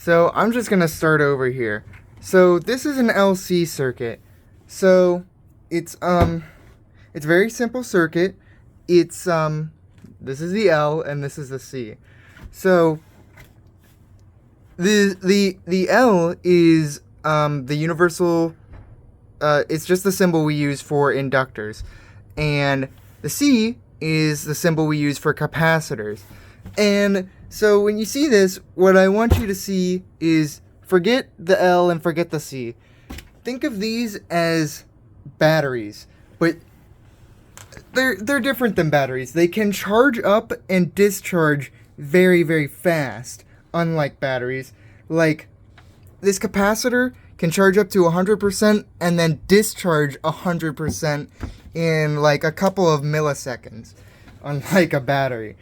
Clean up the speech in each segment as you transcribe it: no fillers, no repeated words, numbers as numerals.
So I'm just gonna start over here. So this is an LC circuit. So it's it's a very simple circuit. It's this is the L and this is the C. So the L is the universal. It's just the symbol we use for inductors, and the C is the symbol we use for capacitors. And so when you see this, what I want you to see is forget the L and forget the C. Think of these as batteries, but they're different than batteries. They can charge up and discharge very, very fast, unlike batteries. Like this capacitor can charge up to 100% and then discharge 100% in like a couple of milliseconds, unlike a battery.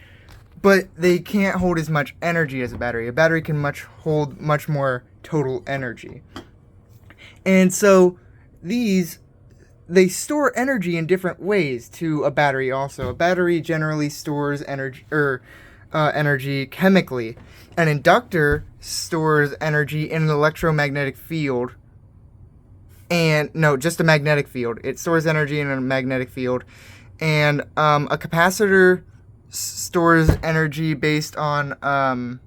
But they can't hold as much energy as a battery. A battery can hold much more total energy. And so they store energy in different ways to a battery also. A battery generally stores energy chemically. An inductor stores energy in an electromagnetic field. And no, just a magnetic field. It stores energy in a magnetic field. And a capacitor stores energy based on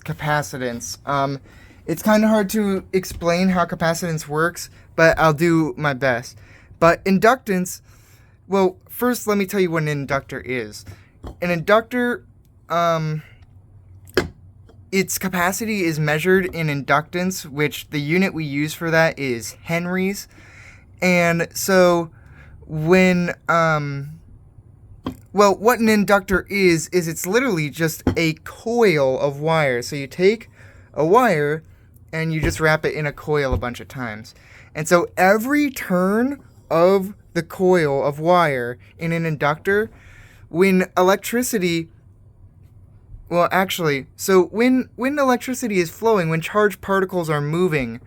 capacitance. It's kind of hard to explain how capacitance works, but I'll do my best. But inductance, well, first let me tell you what an inductor is. An inductor, its capacity is measured in inductance, which the unit we use for that is henries. And so when, well, what an inductor is it's literally just a coil of wire. So you take a wire and you just wrap it in a coil a bunch of times. And so every turn of the coil of wire in an inductor, when electricity, well, actually, so when electricity is flowing, when charged particles are moving,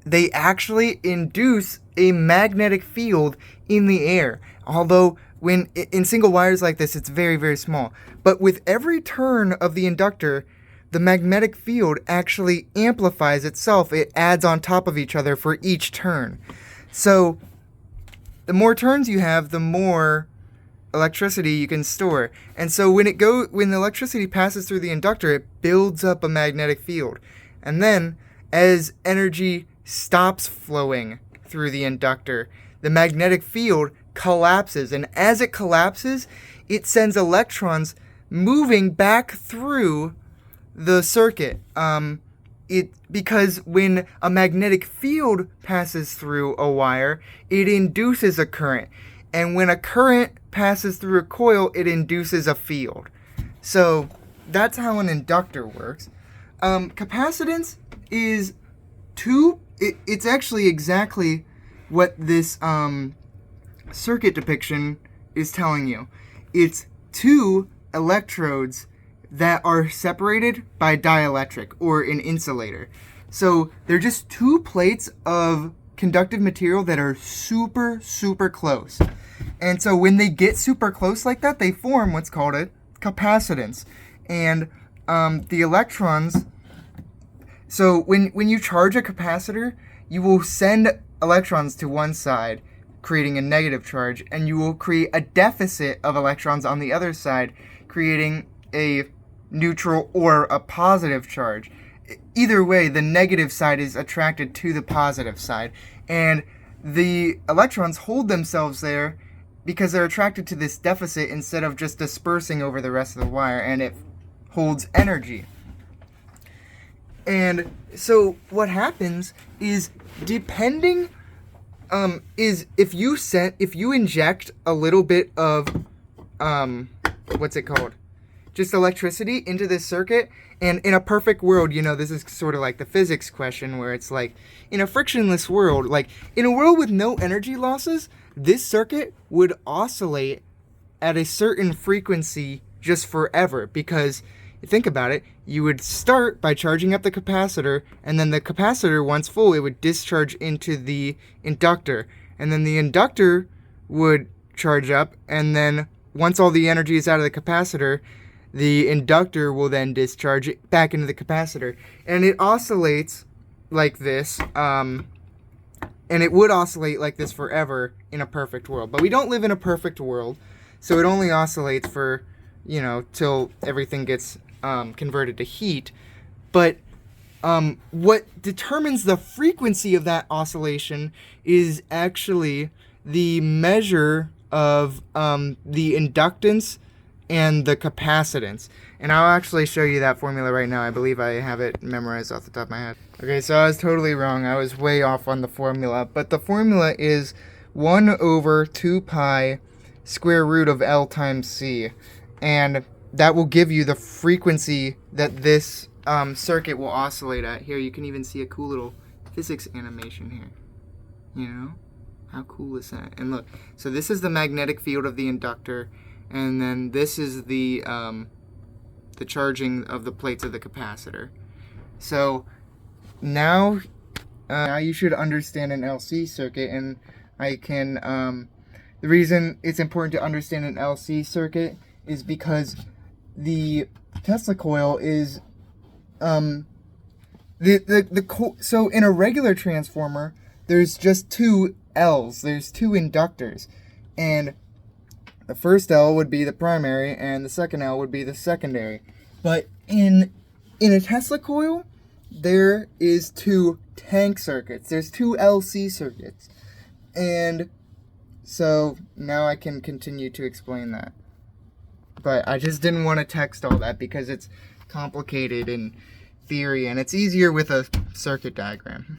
they actually induce a magnetic field in the air. Although when in single wires like this, it's very, very small. But with every turn of the inductor, the magnetic field actually amplifies itself. It adds on top of each other for each turn. So the more turns you have, the more electricity you can store. And so when the electricity passes through the inductor, it builds up a magnetic field. And then as energy stops flowing through the inductor, the magnetic field collapses, and as it collapses, it sends electrons moving back through the circuit. Because when a magnetic field passes through a wire, it induces a current, and when a current passes through a coil, it induces a field. So that's how an inductor works. Capacitance is it's actually exactly what this circuit depiction is telling you. It's two electrodes that are separated by dielectric, or an insulator. So they're just two plates of conductive material that are super, super close. And so when they get super close like that, they form what's called a capacitance. And the electrons, so when you charge a capacitor, you will send electrons to one side, creating a negative charge, and you will create a deficit of electrons on the other side, creating a neutral or a positive charge. Either way, the negative side is attracted to the positive side, and the electrons hold themselves there because they're attracted to this deficit instead of just dispersing over the rest of the wire, and it holds energy. And so what happens is, depending is if you inject a little bit of what's it called? Just electricity into this circuit, and in a perfect world, this is sort of like the physics question where it's like, in a frictionless world, like in a world with no energy losses, this circuit would oscillate at a certain frequency just forever, because think about it, you would start by charging up the capacitor, and then the capacitor, once full, it would discharge into the inductor, and then the inductor would charge up, and then once all the energy is out of the capacitor, the inductor will then discharge it back into the capacitor. And it oscillates like this, and it would oscillate like this forever in a perfect world. But we don't live in a perfect world, so it only oscillates for, till everything gets converted to heat. But what determines the frequency of that oscillation is actually the measure of the inductance and the capacitance. And I'll actually show you that formula right now. I believe I have it memorized off the top of my head. Okay, so I was totally wrong. I was way off on the formula. But the formula is 1 over 2 pi square root of L times C. And that will give you the frequency that this circuit will oscillate at. Here, you can even see a cool little physics animation here. How cool is that? And look, so this is the magnetic field of the inductor, and then this is the charging of the plates of the capacitor. So now you should understand an LC circuit, and I can the reason it's important to understand an LC circuit is because the Tesla coil is so in a regular transformer there's just two L's, there's two inductors, and the first L would be the primary and the second L would be the secondary. But in a Tesla coil there is two tank circuits, there's two LC circuits, and so now I can continue to explain that. But I just didn't want to text all that because it's complicated in theory and it's easier with a circuit diagram.